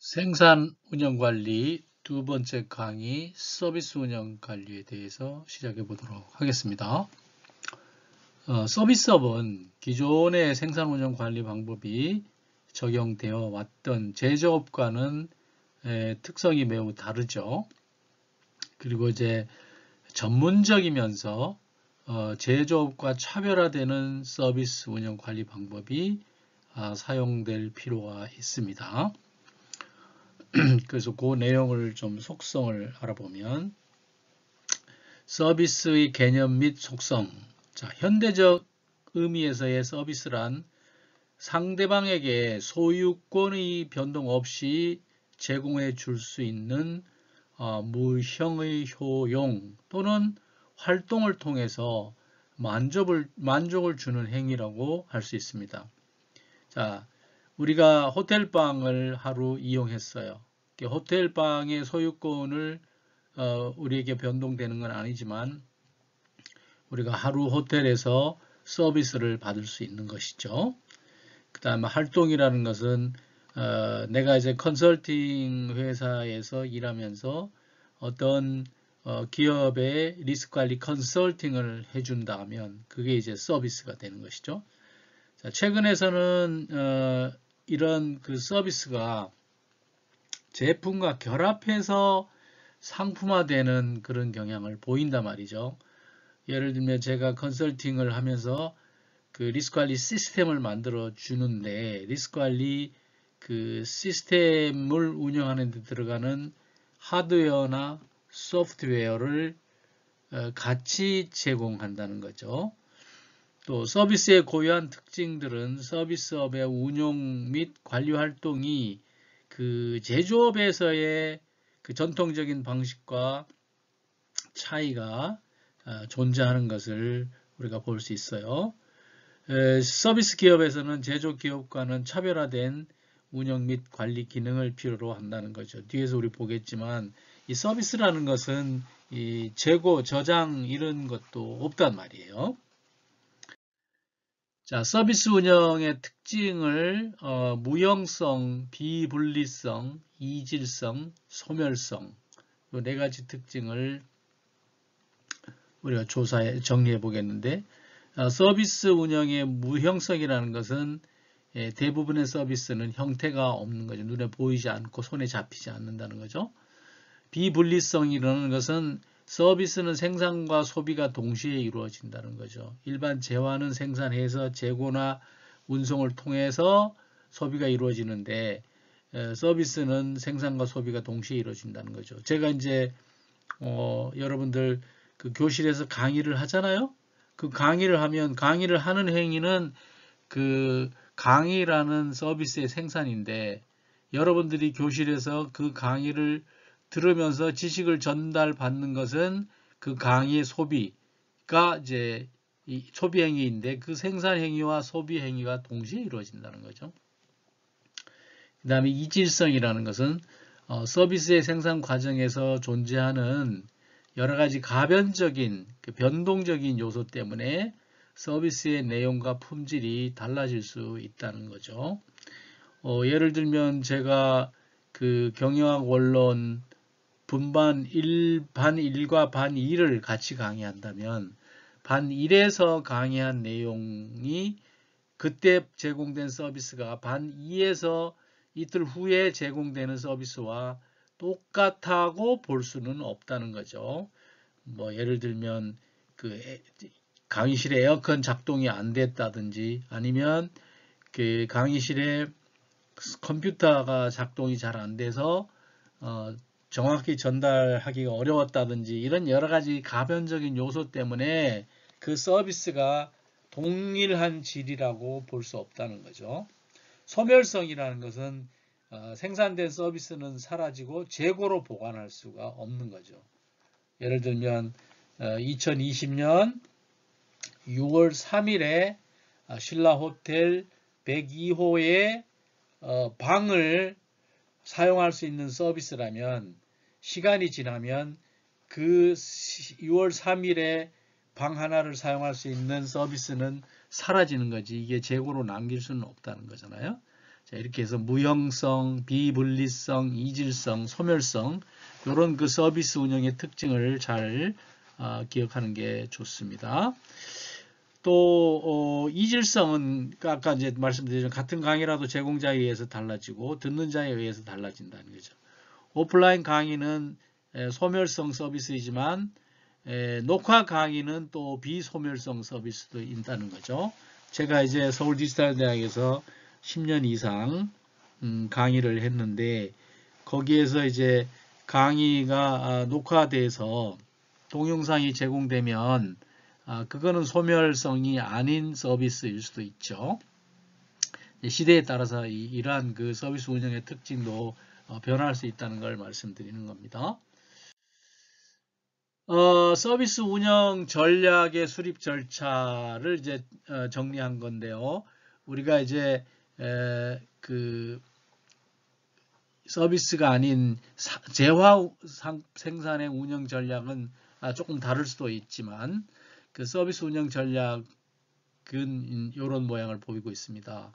생산 운영 관리 두 번째 강의 서비스 운영 관리에 대해서 시작해 보도록 하겠습니다. 서비스업은 기존의 생산 운영 관리 방법이 적용되어 왔던 제조업과는 특성이 매우 다르죠. 그리고 이제 전문적이면서 제조업과 차별화되는 서비스 운영 관리 방법이 사용될 필요가 있습니다. 그래서 그 내용을 좀 속성을 알아보면 서비스의 개념 및 속성. 자, 현대적 의미에서의 서비스란 상대방에게 소유권의 변동 없이 제공해 줄 수 있는 무형의 효용 또는 활동을 통해서 만족을 주는 행위라고 할 수 있습니다. 자, 우리가 호텔방을 하루 이용했어요. 호텔방의 소유권을 우리에게 변동되는 건 아니지만 우리가 하루 호텔에서 서비스를 받을 수 있는 것이죠. 그 다음에 활동이라는 것은 내가 이제 컨설팅 회사에서 일하면서 어떤 기업의 리스크 관리 컨설팅을 해준다면 그게 이제 서비스가 되는 것이죠. 자, 최근에서는 이런 그 서비스가 제품과 결합해서 상품화되는 그런 경향을 보인단 말이죠. 예를 들면 제가 컨설팅을 하면서 그 리스크 관리 시스템을 만들어 주는데 리스크 관리 그 시스템을 운영하는 데 들어가는 하드웨어나 소프트웨어를 같이 제공한다는 거죠. 또 서비스의 고유한 특징들은 서비스업의 운용 및 관리 활동이 그 제조업에서의 그 전통적인 방식과 차이가 존재하는 것을 우리가 볼 수 있어요. 서비스 기업에서는 제조 기업과는 차별화된 운영 및 관리 기능을 필요로 한다는 거죠. 뒤에서 우리 보겠지만 이 서비스라는 것은 이 재고, 저장 이런 것도 없단 말이에요. 자, 서비스 운영의 특징을 무형성, 비분리성, 이질성, 소멸성 이 네 가지 특징을 우리가 정리해 보겠는데 서비스 운영의 무형성이라는 것은 대부분의 서비스는 형태가 없는 거죠. 눈에 보이지 않고 손에 잡히지 않는다는 거죠. 비분리성이라는 것은 서비스는 생산과 소비가 동시에 이루어진다는 거죠. 일반 재화는 생산해서 재고나 운송을 통해서 소비가 이루어지는데 서비스는 생산과 소비가 동시에 이루어진다는 거죠. 제가 이제 여러분들 그 교실에서 강의를 하잖아요. 그 강의를 하면 강의를 하는 행위는 그 강의라는 서비스의 생산인데 여러분들이 교실에서 그 강의를 들으면서 지식을 전달받는 것은 그 강의의 소비가 이제 이 소비 행위인데 그 생산 행위와 소비 행위가 동시에 이루어진다는 거죠. 그 다음에 이질성이라는 것은 서비스의 생산 과정에서 존재하는 여러 가지 가변적인 변동적인 요소 때문에 서비스의 내용과 품질이 달라질 수 있다는 거죠. 예를 들면 제가 그 경영학 원론 분반 1, 반 1과 반 2를 같이 강의한다면 반 1에서 강의한 내용이 그때 제공된 서비스가 반 2에서 이틀 후에 제공되는 서비스와 똑같다고 볼 수는 없다는 거죠. 뭐 예를 들면 그 강의실에 에어컨 작동이 안 됐다든지 아니면 그 강의실에 컴퓨터가 작동이 잘 안 돼서 정확히 전달하기가 어려웠다든지 이런 여러 가지 가변적인 요소 때문에 그 서비스가 동일한 질이라고 볼 수 없다는 거죠. 소멸성이라는 것은 생산된 서비스는 사라지고 재고로 보관할 수가 없는 거죠. 예를 들면 2020년 6월 3일에 신라호텔 102호의 방을 사용할 수 있는 서비스라면 시간이 지나면 그 6월 3일에 방 하나를 사용할 수 있는 서비스는 사라지는 거지 이게 재고로 남길 수는 없다는 거잖아요. 자, 이렇게 해서 무형성, 비분리성, 이질성, 소멸성 이런 그 서비스 운영의 특징을 잘 기억하는 게 좋습니다. 또 이질성은 아까 이제 말씀드린 같은 강의라도 제공자에 의해서 달라지고 듣는 자에 의해서 달라진다는 거죠. 오프라인 강의는 소멸성 서비스이지만 녹화 강의는 또 비소멸성 서비스도 있다는 거죠. 제가 이제 서울 디지털대학에서 10년 이상 강의를 했는데 거기에서 이제 강의가 녹화돼서 동영상이 제공되면 그거는 소멸성이 아닌 서비스일 수도 있죠. 시대에 따라서 이러한 그 서비스 운영의 특징도 변할 수 있다는 걸 말씀드리는 겁니다. 서비스 운영 전략의 수립 절차를 이제 정리한 건데요. 우리가 이제 그 서비스가 아닌 재화 생산의 운영 전략은 조금 다를 수도 있지만 그 서비스 운영 전략은 이런 모양을 보이고 있습니다.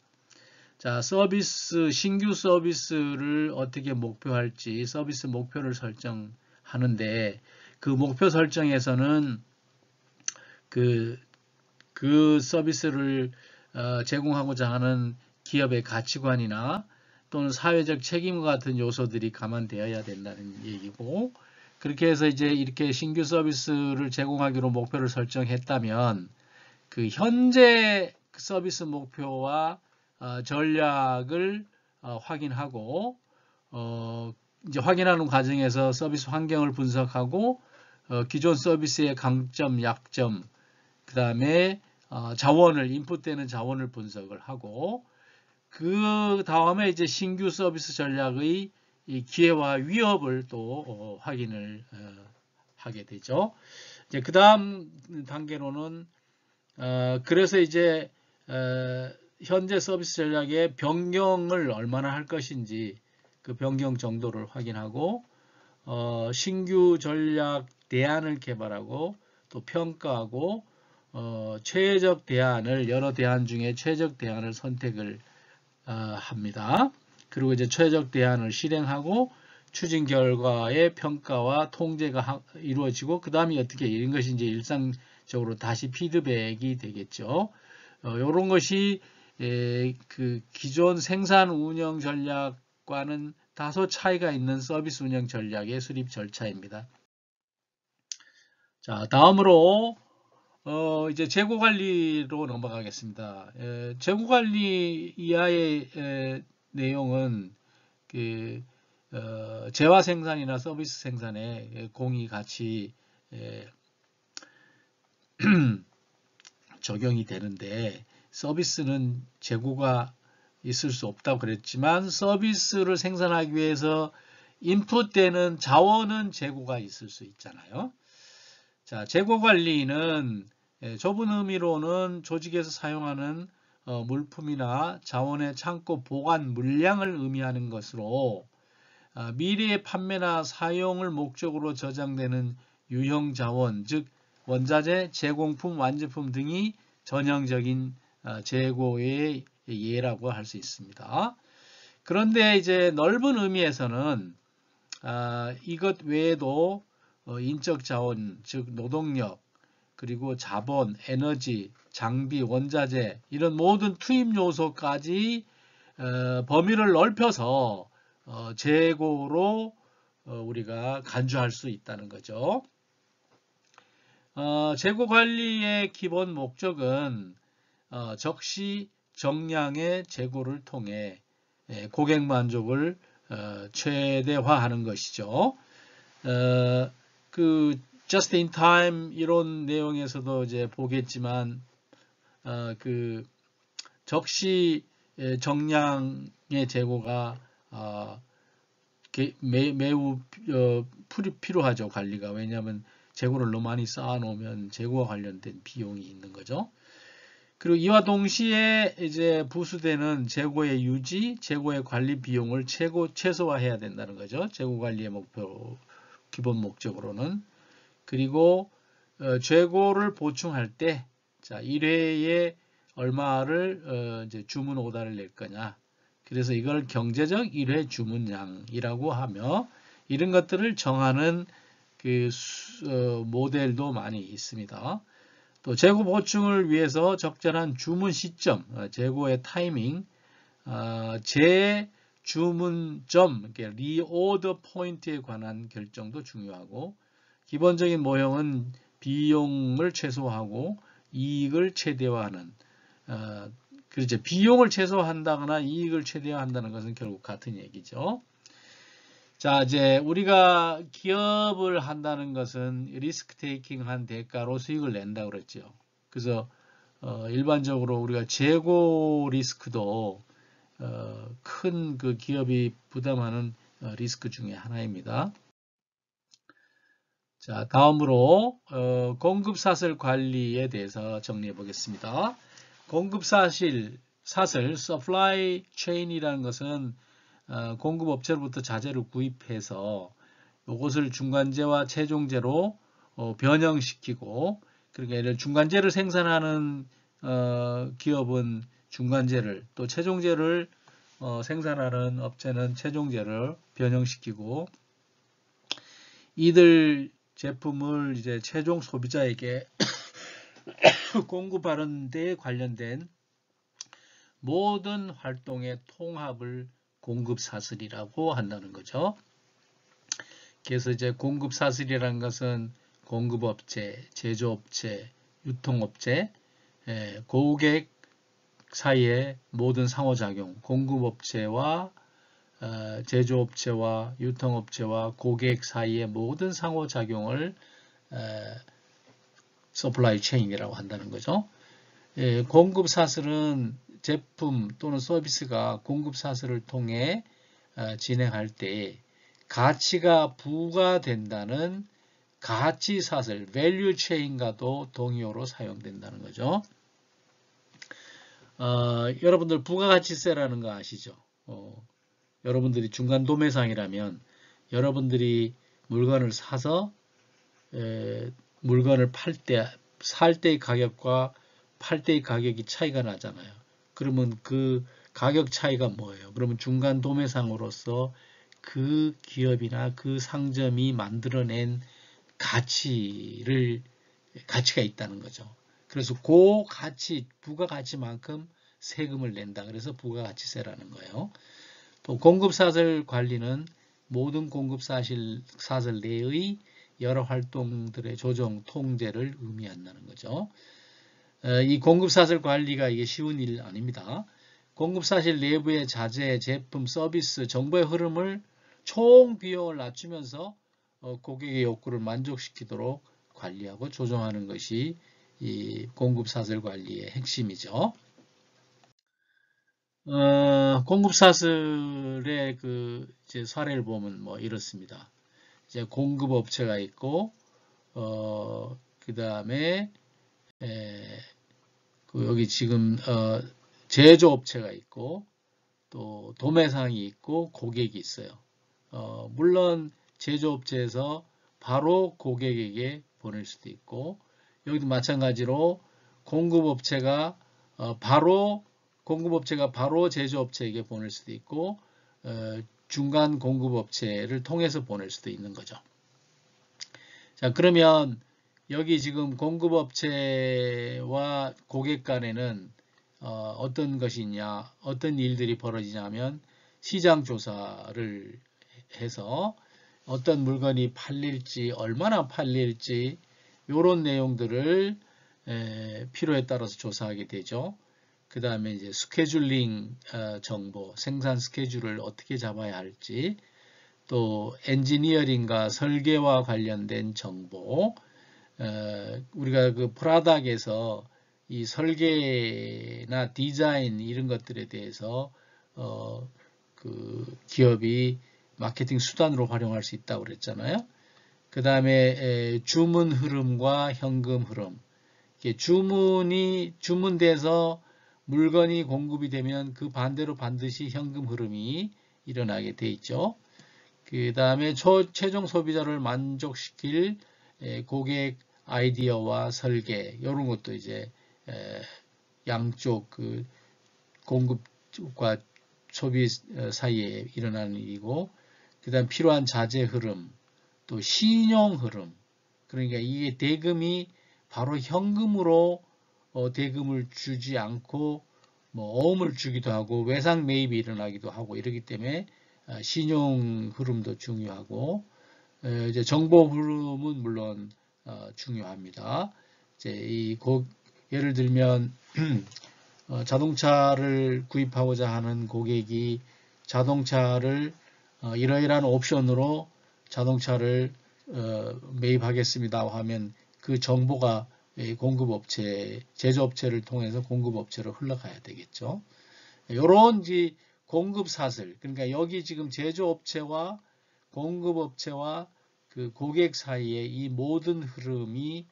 자, 신규 서비스를 어떻게 목표할지 서비스 목표를 설정하는데 그 목표 설정에서는 그 서비스를 제공하고자 하는 기업의 가치관이나 또는 사회적 책임과 같은 요소들이 감안되어야 된다는 얘기고, 그렇게 해서 이제 이렇게 신규 서비스를 제공하기로 목표를 설정했다면 그 현재 서비스 목표와 전략을 확인하고 이제 확인하는 과정에서 서비스 환경을 분석하고 기존 서비스의 강점, 약점, 그 다음에 자원을 인풋되는 자원을 분석을 하고 그 다음에 이제 신규 서비스 전략의 이 기회와 위협을 또 확인을 하게 되죠. 이제 그 다음 단계로는 그래서 이제 현재 서비스 전략의 변경을 얼마나 할 것인지 그 변경 정도를 확인하고 신규 전략 대안을 개발하고 또 평가하고 최적 대안을 여러 대안 중에 최적 대안을 선택을 합니다. 그리고 이제 최적 대안을 실행하고 추진 결과의 평가와 통제가 이루어지고 그 다음에 어떻게 이런 것이 이제 일상적으로 다시 피드백이 되겠죠. 이런 것이 그 기존 생산 운영 전략과는 다소 차이가 있는 서비스 운영 전략의 수립 절차입니다. 자, 다음으로 이제 재고 관리로 넘어가겠습니다. 재고 관리 이하의 내용은 그 재화 생산이나 서비스 생산에 공이 같이 적용이 되는데 서비스는 재고가 있을 수 없다고 그랬지만 서비스를 생산하기 위해서 인풋되는 자원은 재고가 있을 수 있잖아요. 자, 재고 관리는 좁은 의미로는 조직에서 사용하는 물품이나 자원의 창고 보관 물량을 의미하는 것으로 미래의 판매나 사용을 목적으로 저장되는 유형 자원, 즉 원자재, 제공품, 완제품 등이 전형적인 재고의 예라고 할 수 있습니다. 그런데 이제 넓은 의미에서는 이것 외에도 인적 자원, 즉 노동력, 그리고 자본, 에너지, 장비, 원자재 이런 모든 투입 요소까지 범위를 넓혀서 재고로 우리가 간주할 수 있다는 거죠. 재고 관리의 기본 목적은 적시 정량의 재고를 통해 고객 만족을 최대화하는 것이죠. 그 just in time 이런 내용에서도 이제 보겠지만 그 적시 정량의 재고가 매우 필요하죠. 관리가. 왜냐하면 재고를 너무 많이 쌓아놓으면 재고와 관련된 비용이 있는 거죠. 그리고 이와 동시에 이제 부수되는 재고의 유지, 재고의 관리 비용을 최소화해야 된다는 거죠. 재고 관리의 목표, 기본 목적으로는. 그리고 재고를 보충할 때, 자, 1회에 얼마를 이제 주문 오다를 낼 거냐. 그래서 이걸 경제적 1회 주문량이라고 하며 이런 것들을 정하는 그 모델도 많이 있습니다. 또 재고 보충을 위해서 적절한 주문 시점, 재고의 타이밍, 재주문점, 리오더 포인트에 관한 결정도 중요하고 기본적인 모형은 비용을 최소화하고 이익을 최대화하는 그렇죠. 비용을 최소화한다거나 이익을 최대화한다는 것은 결국 같은 얘기죠. 자, 이제 우리가 기업을 한다는 것은 리스크 테이킹한 대가로 수익을 낸다고 그랬죠. 그래서 일반적으로 우리가 재고 리스크도 큰 그 기업이 부담하는 리스크 중에 하나입니다. 자, 다음으로 공급사슬 관리에 대해서 정리해 보겠습니다. 공급사슬, supply chain이라는 것은 공급업체로부터 자재를 구입해서 이것을 중간재와 최종재로 변형시키고, 그러니까 예를 중간재를 생산하는 기업은 중간재를, 또 최종재를 생산하는 업체는 최종재를 변형시키고, 이들 제품을 이제 최종 소비자에게 공급하는 데 관련된 모든 활동의 통합을 공급사슬이라고 한다는 거죠. 그래서 이제 공급사슬이라는 것은 공급업체, 제조업체, 유통업체, 고객 사이의 모든 상호작용, 공급업체와 제조업체와 유통업체와 고객 사이의 모든 상호작용을 서플라이 체인이라고 한다는 거죠. 공급사슬은 제품 또는 서비스가 공급사슬을 통해 진행할 때 가치가 부과된다는 가치사슬, 밸류 체인과도 동의어로 사용된다는 거죠. 여러분들 부가가치세라는 거 아시죠? 여러분들이 중간 도매상이라면 여러분들이 물건을 사서 물건을 살 때의 가격과 팔 때의 가격이 차이가 나잖아요. 그러면 그 가격 차이가 뭐예요? 그러면 중간 도매상으로서 그 기업이나 그 상점이 만들어낸 가치가 있다는 거죠. 그래서 그 가치, 부가가치만큼 세금을 낸다. 그래서 부가가치세라는 거예요. 또 공급사슬 관리는 모든 공급사슬 내의 여러 활동들의 조정, 통제를 의미한다는 거죠. 이 공급사슬 관리가 이게 쉬운 일 아닙니다. 공급사슬 내부의 자재, 제품, 서비스, 정보의 흐름을 총 비용을 낮추면서 고객의 욕구를 만족시키도록 관리하고 조정하는 것이 이 공급사슬 관리의 핵심이죠. 공급사슬의 이제 사례를 보면 뭐 이렇습니다. 이제 공급업체가 있고, 그 다음에, 여기 지금, 제조업체가 있고, 또 도매상이 있고, 고객이 있어요. 물론, 제조업체에서 바로 고객에게 보낼 수도 있고, 여기도 마찬가지로 공급업체가 바로 제조업체에게 보낼 수도 있고 중간 공급업체를 통해서 보낼 수도 있는 거죠. 자, 그러면 여기 지금 공급업체와 고객 간에는 어떤 것이 있냐, 어떤 일들이 벌어지냐면 시장 조사를 해서 어떤 물건이 팔릴지, 얼마나 팔릴지 이런 내용들을 필요에 따라서 조사하게 되죠. 그 다음에 이제 스케줄링 정보, 생산 스케줄을 어떻게 잡아야 할지, 또 엔지니어링과 설계와 관련된 정보, 우리가 그 프라닥에서 이 설계나 디자인 이런 것들에 대해서 그 기업이 마케팅 수단으로 활용할 수 있다고 그랬잖아요. 그 다음에 주문 흐름과 현금 흐름. 주문돼서 물건이 공급이 되면 그 반대로 반드시 현금 흐름이 일어나게 돼 있죠. 그 다음에 최종 소비자를 만족시킬 고객 아이디어와 설계 이런 것도 이제 양쪽 그 공급과 소비 사이에 일어나는 일이고, 그 다음 필요한 자재 흐름, 또 신용 흐름. 그러니까 이게 대금이 바로 현금으로 대금을 주지 않고 뭐 어음을 주기도 하고 외상 매입이 일어나기도 하고 이러기 때문에 신용 흐름도 중요하고, 이제 정보 흐름은 물론 중요합니다. 이제 예를 들면 자동차를 구입하고자 하는 고객이 자동차를 이러이러한 옵션으로 자동차를 매입하겠습니다 하면 그 정보가 공급업체, 제조업체를 통해서 공급업체로 흘러가야 되겠죠. 이런 공급사슬, 그러니까 여기 지금 제조업체와 공급업체와 그 고객 사이에 이 모든 흐름이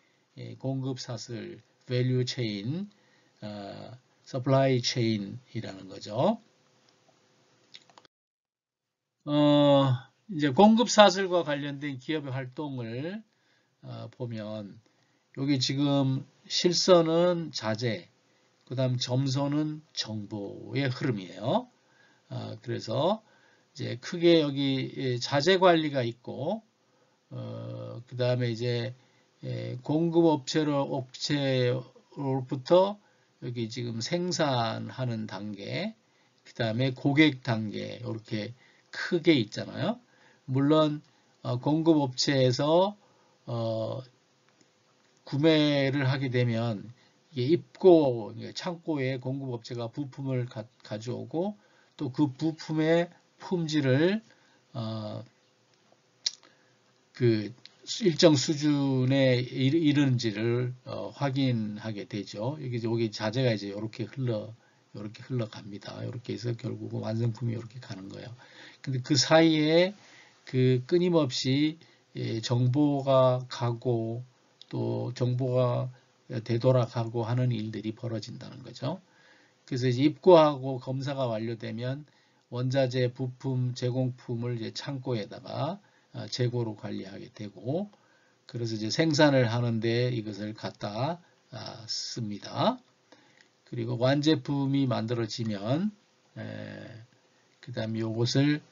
공급사슬, value chain, supply chain이라는 거죠. 이제 공급사슬과 관련된 기업의 활동을 보면 여기 지금 실선은 자재, 그 다음 점선은 정보의 흐름이에요. 그래서 이제 크게 여기 자재 관리가 있고, 그 다음에 이제 공급업체로부터 여기 지금 생산하는 단계, 그 다음에 고객 단계 이렇게 크게 있잖아요. 물론 공급업체에서 구매를 하게 되면 이게 입고 창고에 공급업체가 부품을 가져오고 또 그 부품의 품질을 그 일정 수준에 이르는지를 확인하게 되죠. 여기 자재가 이제 이렇게 흘러갑니다. 이렇게 해서 결국 완성품이 이렇게 가는 거예요. 근데 그 사이에 그 끊임없이 정보가 가고 또 정보가 되돌아가고 하는 일들이 벌어진다는 거죠. 그래서 이제 입고하고 검사가 완료되면 원자재 부품 제공품을 이제 창고에다가 재고로 관리하게 되고, 그래서 이제 생산을 하는데 이것을 갖다 씁니다. 그리고 완제품이 만들어지면 그 다음에 이것을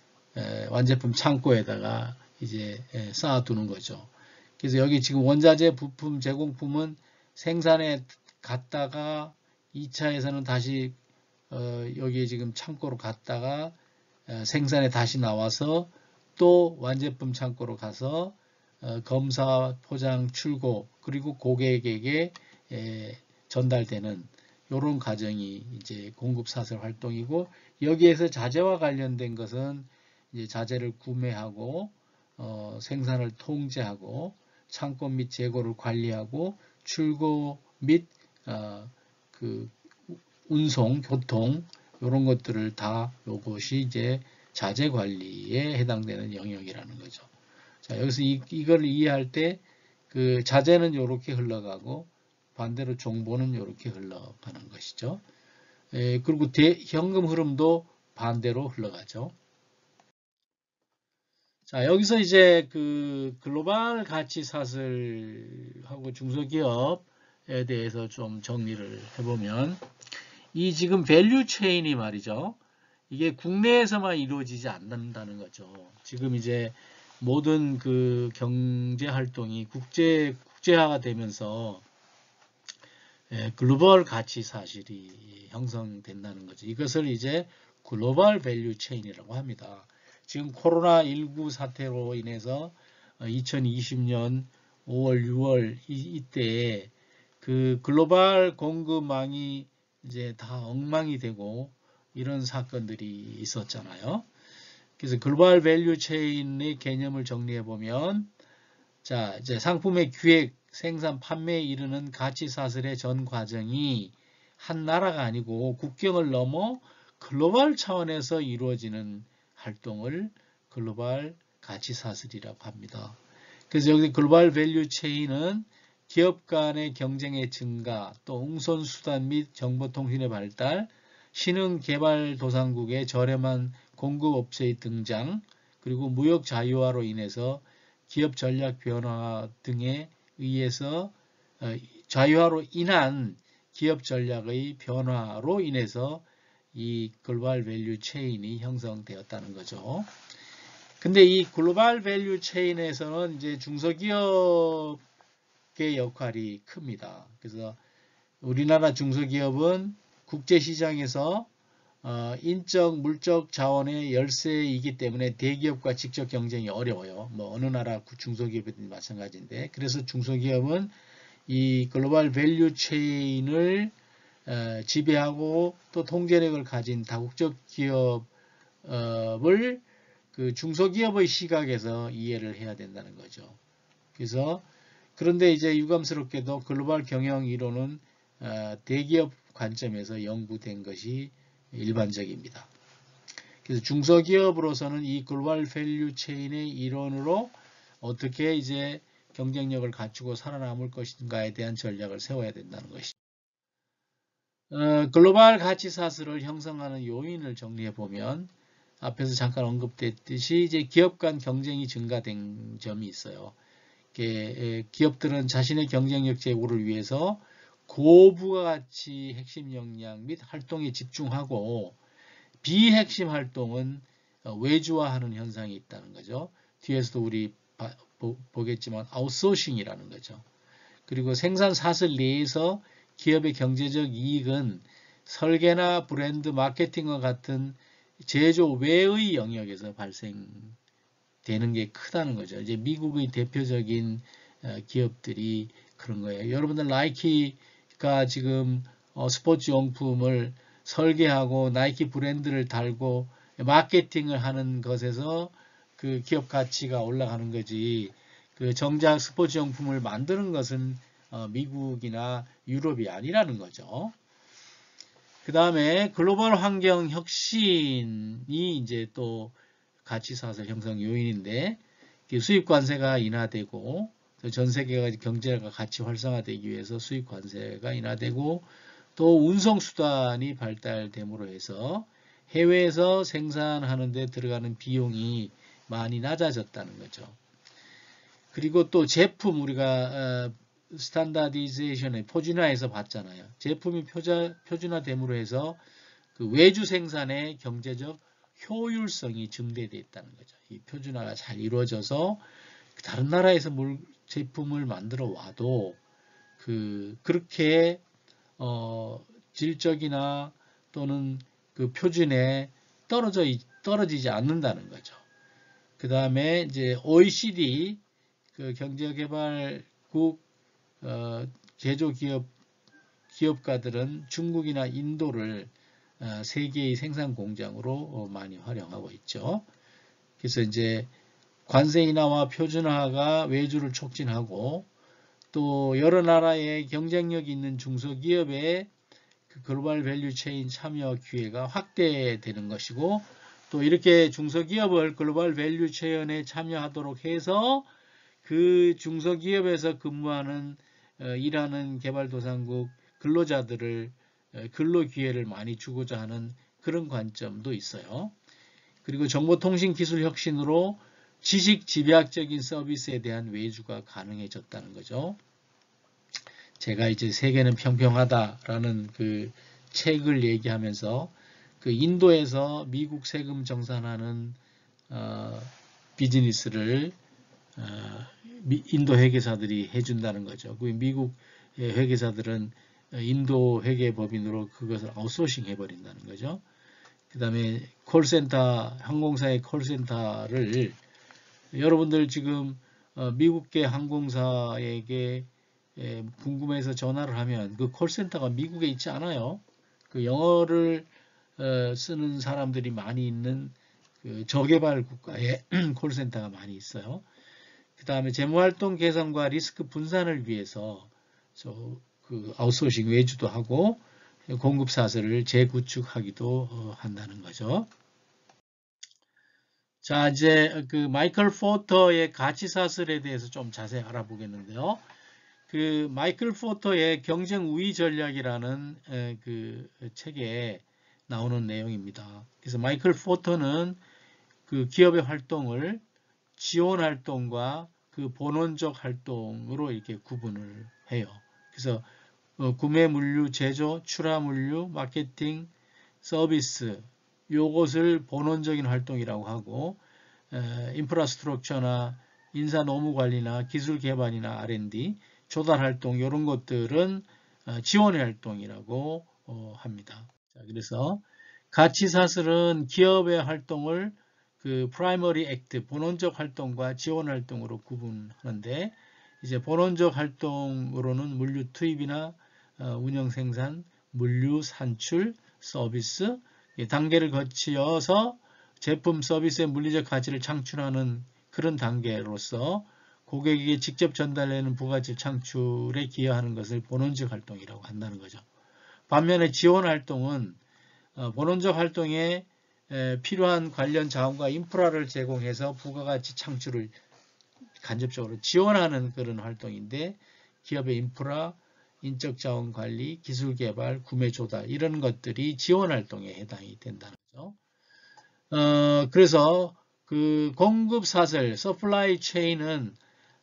완제품 창고에다가 이제 쌓아두는 거죠. 그래서 여기 지금 원자재 부품 제공품은 생산에 갔다가 2차에서는 다시 여기 지금 창고로 갔다가 생산에 다시 나와서 또 완제품 창고로 가서 검사, 포장, 출고 그리고 고객에게 전달되는 이런 과정이 이제 공급사슬 활동이고, 여기에서 자재와 관련된 것은 이제 자재를 구매하고 생산을 통제하고 창고 및 재고를 관리하고 출고 및 그 운송, 교통 이런 것들을 다 이것이 이제 자재 관리에 해당되는 영역이라는 거죠. 자, 여기서 이걸 이해할 때 그 자재는 이렇게 흘러가고 반대로 정보는 이렇게 흘러가는 것이죠. 그리고 현금 흐름도 반대로 흘러가죠. 자, 여기서 이제 그 글로벌 가치 사슬하고 중소기업에 대해서 좀 정리를 해보면, 이 지금 밸류 체인이 말이죠. 이게 국내에서만 이루어지지 않는다는 거죠. 지금 이제 모든 그 경제 활동이 국제화가 되면서 글로벌 가치 사실이 형성된다는 거죠. 이것을 이제 글로벌 밸류 체인이라고 합니다. 지금 코로나19 사태로 인해서 2020년 5월, 6월 이때에 그 글로벌 공급망이 이제 다 엉망이 되고 이런 사건들이 있었잖아요. 그래서 글로벌 밸류 체인의 개념을 정리해 보면, 자, 이제 상품의 기획, 생산, 판매에 이르는 가치 사슬의 전 과정이 한 나라가 아니고 국경을 넘어 글로벌 차원에서 이루어지는 활동을 글로벌 가치 사슬이라고 합니다. 그래서 여기 글로벌 밸류 체인은 기업 간의 경쟁의 증가, 또 운송수단 및 정보통신의 발달, 신흥개발도상국의 저렴한 공급업체의 등장, 그리고 무역 자유화로 인해서 기업 전략 변화 등에 의해서 자유화로 인한 기업 전략의 변화로 인해서 이 글로벌 밸류 체인이 형성되었다는 거죠. 근데 이 글로벌 밸류 체인에서는 이제 중소기업의 역할이 큽니다. 그래서 우리나라 중소기업은 국제시장에서 인적, 물적 자원의 열세이기 때문에 대기업과 직접 경쟁이 어려워요. 뭐 어느 나라 중소기업이든 마찬가지인데, 그래서 중소기업은 이 글로벌 밸류 체인을 지배하고 또 통제력을 가진 다국적 기업을 그 중소기업의 시각에서 이해를 해야 된다는 거죠. 그래서 그런데 이제 유감스럽게도 글로벌 경영 이론은 대기업 관점에서 연구된 것이 일반적입니다. 그래서 중소기업으로서는 이 글로벌 밸류 체인의 이론으로 어떻게 이제 경쟁력을 갖추고 살아남을 것인가에 대한 전략을 세워야 된다는 것이죠. 글로벌 가치 사슬을 형성하는 요인을 정리해 보면 앞에서 잠깐 언급됐듯이 이제 기업 간 경쟁이 증가된 점이 있어요. 기업들은 자신의 경쟁력 제고를 위해서 고부가가치 핵심 역량 및 활동에 집중하고 비핵심 활동은 외주화하는 현상이 있다는 거죠. 뒤에서도 우리 보겠지만 아웃소싱이라는 거죠. 그리고 생산 사슬 내에서 기업의 경제적 이익은 설계나 브랜드 마케팅과 같은 제조 외의 영역에서 발생되는 게 크다는 거죠. 이제 미국의 대표적인 기업들이 그런 거예요. 여러분들 나이키가 지금 스포츠 용품을 설계하고 나이키 브랜드를 달고 마케팅을 하는 것에서 그 기업 가치가 올라가는 거지. 그 정작 스포츠 용품을 만드는 것은 미국이나 유럽이 아니라는 거죠. 그 다음에 글로벌 환경 혁신이 이제 또 가치 사슬 형성 요인인데, 수입 관세가 인하되고 전 세계가 경제가 같이 활성화되기 위해서 수입 관세가 인하되고 또 운송 수단이 발달됨으로 해서 해외에서 생산하는 데 들어가는 비용이 많이 낮아졌다는 거죠. 그리고 또 제품 우리가 스탠다디제이션의 표준화에서 봤잖아요. 제품이 표준화됨으로 해서 그 외주 생산의 경제적 효율성이 증대되어 있다는 거죠. 이 표준화가 잘 이루어져서 다른 나라에서 제품을 만들어 와도 그렇게 질적이나 또는 그 표준에 떨어지지 않는다는 거죠. 그 다음에 이제 OECD 그 경제개발국 기업가들은 중국이나 인도를 세계의 생산 공장으로 많이 활용하고 있죠. 그래서 이제 관세 인하와 표준화가 외주를 촉진하고 또 여러 나라의 경쟁력 있는 중소기업의 그 글로벌 밸류 체인 참여 기회가 확대되는 것이고, 또 이렇게 중소기업을 글로벌 밸류 체인에 참여하도록 해서 그 중소기업에서 근무하는 일하는 개발도상국 근로자들을 근로 기회를 많이 주고자 하는 그런 관점도 있어요. 그리고 정보통신기술 혁신으로 지식 집약적인 서비스에 대한 외주가 가능해졌다는 거죠. 제가 이제 세계는 평평하다라는 그 책을 얘기하면서 그 인도에서 미국 세금 정산하는 비즈니스를 인도 회계사들이 해준다는 거죠. 그 미국 회계사들은 인도 회계법인으로 그것을 아웃소싱 해버린다는 거죠. 그 다음에 콜센터, 항공사의 콜센터를 여러분들 지금 미국계 항공사에게 궁금해서 전화를 하면 그 콜센터가 미국에 있지 않아요. 그 영어를 쓰는 사람들이 많이 있는 그 저개발 국가에 콜센터가 많이 있어요. 그 다음에 재무활동 개선과 리스크 분산을 위해서 그 아웃소싱 외주도 하고 공급 사슬을 재구축하기도 한다는 거죠. 자, 이제 그 마이클 포터의 가치 사슬에 대해서 좀 자세히 알아보겠는데요. 그 마이클 포터의 경쟁 우위 전략이라는 그 책에 나오는 내용입니다. 그래서 마이클 포터는 그 기업의 활동을 지원 활동과 그 본원적 활동으로 이렇게 구분을 해요. 그래서 구매 물류, 제조, 출하 물류, 마케팅, 서비스 요것을 본원적인 활동이라고 하고 인프라스트럭처나 인사 노무 관리나 기술 개발이나 R&D, 조달 활동 이런 것들은 지원 활동이라고 합니다. 자, 그래서 가치사슬은 기업의 활동을 그 프라이머리 액트 본원적 활동과 지원 활동으로 구분하는데 이제 본원적 활동으로는 물류 투입이나 운영 생산, 물류 산출, 서비스 단계를 거치어서 제품 서비스의 물리적 가치를 창출하는 그런 단계로서 고객에게 직접 전달되는 부가가치 창출에 기여하는 것을 본원적 활동이라고 한다는 거죠. 반면에 지원 활동은 본원적 활동에 필요한 관련 자원과 인프라를 제공해서 부가가치 창출을 간접적으로 지원하는 그런 활동인데 기업의 인프라, 인적 자원 관리, 기술 개발, 구매 조달 이런 것들이 지원 활동에 해당이 된다는 거죠. 그래서 그 공급 사슬, 서플라이 체인은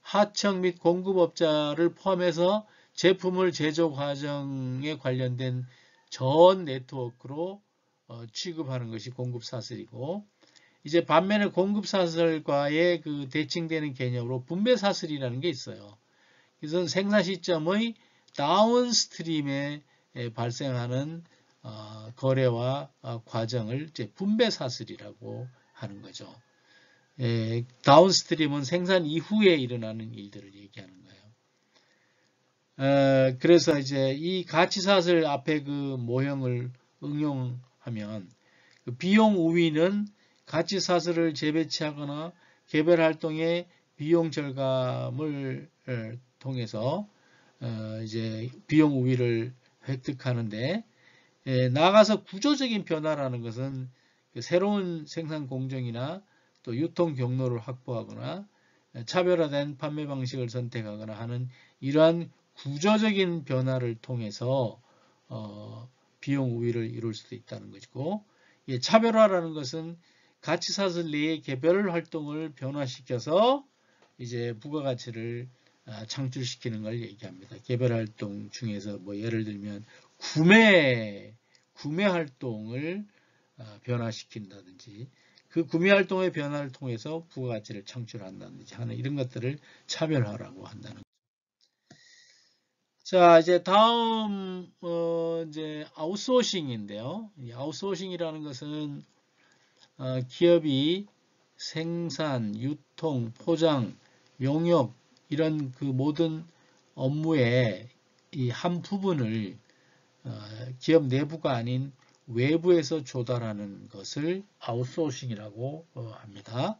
하청 및 공급업자를 포함해서 제품을 제조 과정에 관련된 전 네트워크로 취급하는 것이 공급 사슬이고 이제 반면에 공급 사슬과의 그 대칭되는 개념으로 분배 사슬이라는 게 있어요. 그래서 생산 시점의 다운스트림에 발생하는 거래와 과정을 이제 분배 사슬이라고 하는 거죠. 다운스트림은 생산 이후에 일어나는 일들을 얘기하는 거예요. 그래서 이제 이 가치사슬 앞에 그 모형을 응용하면 그 비용 우위는 가치사슬을 재배치하거나 개별 활동의 비용 절감을 통해서 이제 비용 우위를 획득하는데 나아가서 구조적인 변화라는 것은 새로운 생산 공정이나 또 유통 경로를 확보하거나 차별화된 판매 방식을 선택하거나 하는 이러한 구조적인 변화를 통해서 비용 우위를 이룰 수도 있다는 것이고 차별화라는 것은 가치사슬 내의 개별 활동을 변화시켜서 이제 부가가치를 창출시키는 걸 얘기합니다. 개별 활동 중에서 뭐 예를 들면 구매 활동을 변화시킨다든지 그 구매 활동의 변화를 통해서 부가가치를 창출한다든지 하는 이런 것들을 차별화라고 한다는 거죠. 자, 이제 다음 이제 아웃소싱인데요. 이 아웃소싱이라는 것은 기업이 생산, 유통, 포장, 용역 이런 그 모든 업무의 이 한 부분을 기업 내부가 아닌 외부에서 조달하는 것을 아웃소싱이라고 합니다.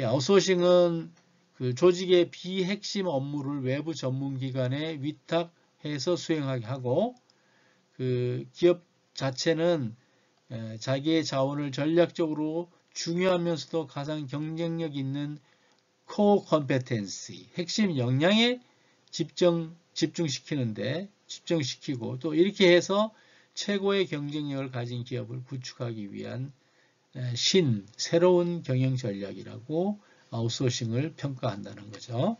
아웃소싱은 그 조직의 비핵심 업무를 외부 전문기관에 위탁해서 수행하게 하고 그 기업 자체는 자기의 자원을 전략적으로 중요하면서도 가장 경쟁력 있는 코어 컴페텐시, 핵심 역량에 집중시키고 또 이렇게 해서 최고의 경쟁력을 가진 기업을 구축하기 위한 새로운 경영 전략이라고 아웃소싱을 평가한다는 거죠.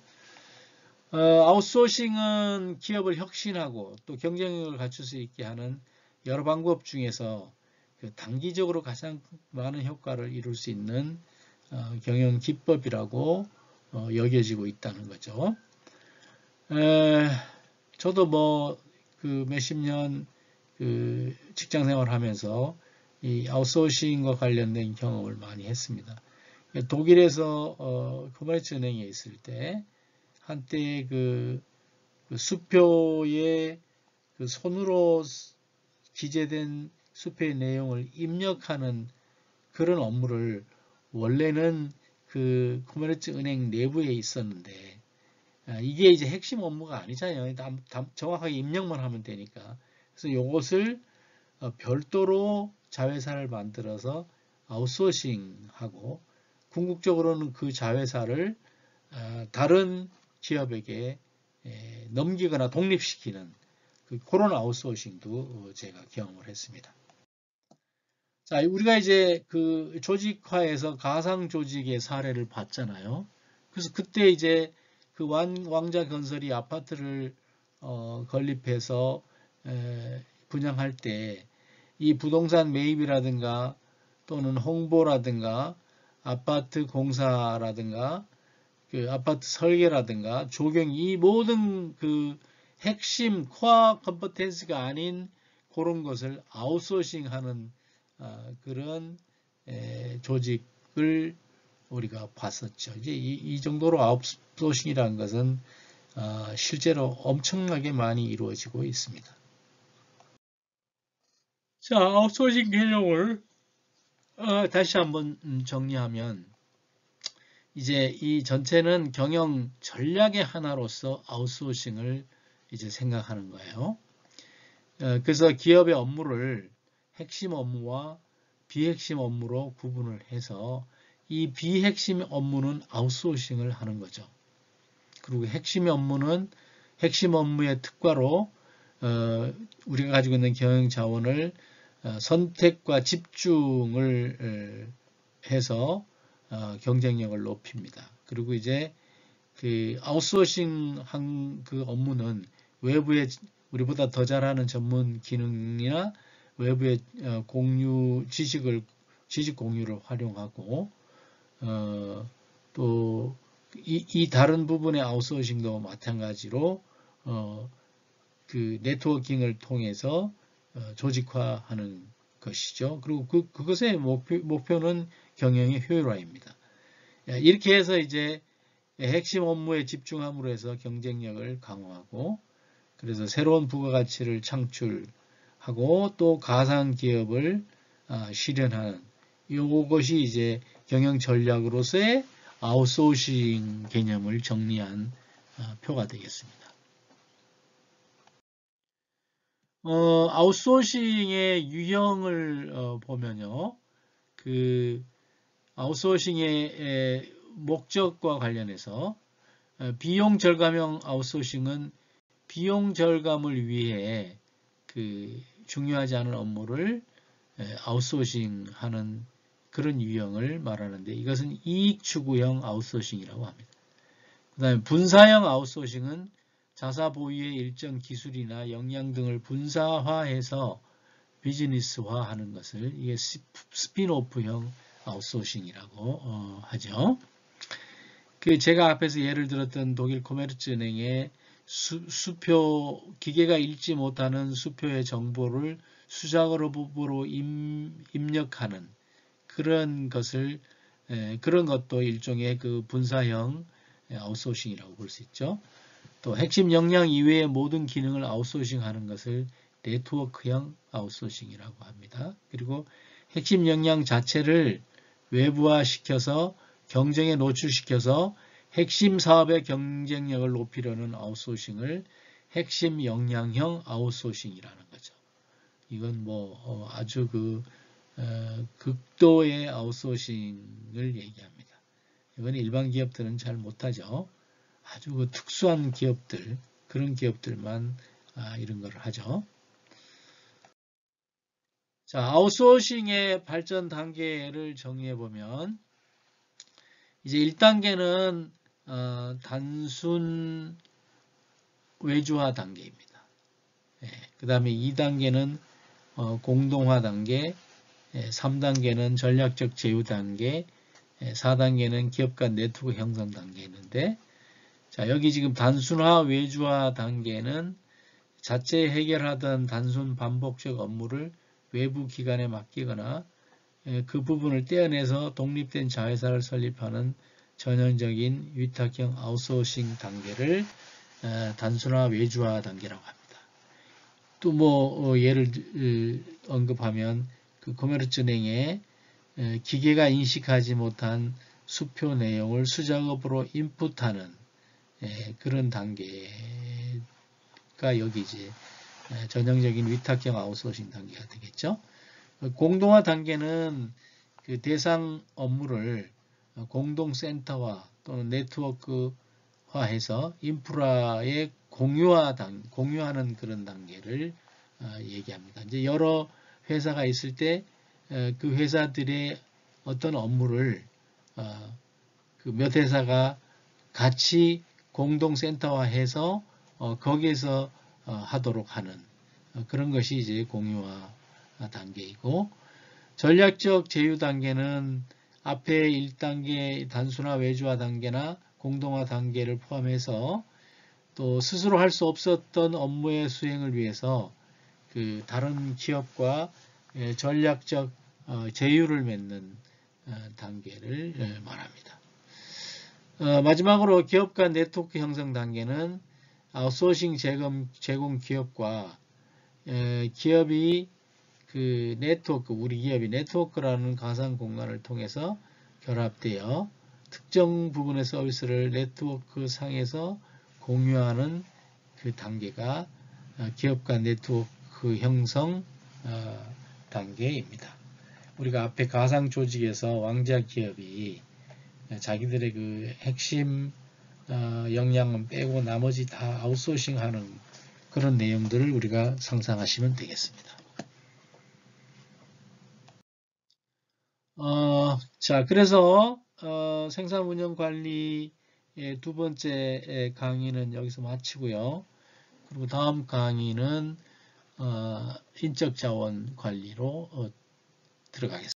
아웃소싱은 기업을 혁신하고 또 경쟁력을 갖출 수 있게 하는 여러 방법 중에서 단기적으로 가장 많은 효과를 이룰 수 있는 경영 기법이라고 여겨지고 있다는 거죠. 저도 뭐 그 몇십 년 그 직장 생활하면서 이 아웃소싱과 관련된 경험을 많이 했습니다. 독일에서 코머리츠 은행에 있을 때 한때 그 수표에 그 손으로 기재된 수표의 내용을 입력하는 그런 업무를 원래는 그 코머리츠 은행 내부에 있었는데 이게 이제 핵심 업무가 아니잖아요. 정확하게 입력만 하면 되니까. 그래서 이것을 별도로 자회사를 만들어서 아웃소싱하고 궁극적으로는 그 자회사를 다른 기업에게 넘기거나 독립시키는 그런 아웃소싱도 제가 경험을 했습니다. 자, 우리가 이제 그 조직화에서 가상 조직의 사례를 봤잖아요. 그래서 그때 이제 그 왕자 건설이 아파트를 건립해서 분양할 때 이 부동산 매입이라든가 또는 홍보라든가 아파트 공사라든가 그 아파트 설계라든가 조경 이 모든 그 핵심 코어 컴peten스가 아닌 그런 것을 아웃소싱하는 그런 조직을 우리가 봤었죠. 이제 이 정도로 아웃소싱이라는 것은 실제로 엄청나게 많이 이루어지고 있습니다. 자, 아웃소싱 개념을 다시 한번 정리하면 이제 이 전체는 경영 전략의 하나로서 아웃소싱을 이제 생각하는 거예요. 그래서 기업의 업무를 핵심 업무와 비핵심 업무로 구분을 해서 이 비핵심 업무는 아웃소싱을 하는 거죠. 그리고 핵심 업무는 핵심 업무의 특화로 우리가 가지고 있는 경영 자원을 선택과 집중을 해서 경쟁력을 높입니다. 그리고 이제 그 아웃소싱 한 그 업무는 외부에 우리보다 더 잘하는 전문 기능이나 외부의 지식 공유를 활용하고 또 이 다른 부분의 아웃소싱도 마찬가지로 그 네트워킹을 통해서 조직화하는 것이죠. 그리고 그것의 목표는 경영의 효율화입니다. 이렇게 해서 이제 핵심 업무에 집중함으로 해서 경쟁력을 강화하고 그래서 새로운 부가가치를 창출하고 또 가상 기업을 실현하는 이것이 이제 경영 전략으로서의 아웃소싱 개념을 정리한 표가 되겠습니다. 아웃소싱의 유형을 보면요. 그 아웃소싱의 목적과 관련해서 비용 절감형 아웃소싱은 비용 절감을 위해 그 중요하지 않은 업무를 아웃소싱하는 그런 유형을 말하는데 이것은 이익 추구형 아웃소싱이라고 합니다. 그 다음에 분사형 아웃소싱은 자사 보유의 일정 기술이나 역량 등을 분사화해서 비즈니스화하는 것을 이게 스핀오프형 아웃소싱이라고 하죠. 그 제가 앞에서 예를 들었던 독일 코메르츠은행의 수표 기계가 읽지 못하는 수표의 정보를 수작업으로 입력하는 그런 것도 일종의 그 분사형 아웃소싱이라고 볼 수 있죠. 또 핵심 역량 이외의 모든 기능을 아웃소싱하는 것을 네트워크형 아웃소싱이라고 합니다. 그리고 핵심 역량 자체를 외부화시켜서 경쟁에 노출시켜서 핵심 사업의 경쟁력을 높이려는 아웃소싱을 핵심 역량형 아웃소싱이라는 거죠. 이건 뭐 아주 극도의 아웃소싱을 얘기합니다. 이건 일반 기업들은 잘 못하죠. 아주 특수한 기업들, 그런 기업들만 이런 걸 하죠. 자, 아웃소싱의 발전 단계를 정리해 보면 이제 1단계는 단순 외주화 단계입니다. 그 다음에 2단계는 공동화 단계, 3단계는 전략적 제휴 단계, 4단계는 기업 간 네트워크 형성 단계 있는데 자, 여기 지금 단순화 외주화 단계는 자체 해결하던 단순 반복적 업무를 외부 기관에 맡기거나 그 부분을 떼어내서 독립된 자회사를 설립하는 전형적인 위탁형 아웃소싱 단계를 단순화 외주화 단계라고 합니다. 또 뭐 예를 언급하면 그 코메르츠은행의 기계가 인식하지 못한 수표 내용을 수작업으로 인풋하는 그런 단계가 여기 이제 전형적인 위탁형 아웃소싱 단계가 되겠죠. 공동화 단계는 그 대상 업무를 공동센터화 또는 네트워크화해서 인프라의 공유하는 그런 단계를 얘기합니다. 이제 여러 회사가 있을 때 그 회사들의 어떤 업무를 그 몇 회사가 같이 공동센터화해서 거기에서 하도록 하는 그런 것이 이제 공유화 단계이고, 전략적 제휴 단계는 앞에 1단계 단순화 외주화 단계나 공동화 단계를 포함해서 또 스스로 할 수 없었던 업무의 수행을 위해서 그 다른 기업과 전략적 제휴를 맺는 단계를 말합니다. 마지막으로 기업 간 네트워크 형성 단계는 아웃소싱 제공 기업과 기업이 그 네트워크, 우리 기업이 네트워크라는 가상 공간을 통해서 결합되어 특정 부분의 서비스를 네트워크 상에서 공유하는 그 단계가 기업 간 네트워크 형성 단계입니다. 우리가 앞에 가상 조직에서 왕자 기업이 자기들의 그 핵심 역량은 빼고 나머지 다 아웃소싱하는 그런 내용들을 우리가 상상하시면 되겠습니다. 자, 그래서 생산 운영 관리의 두 번째 강의는 여기서 마치고요. 그리고 다음 강의는 인적 자원 관리로 들어가겠습니다.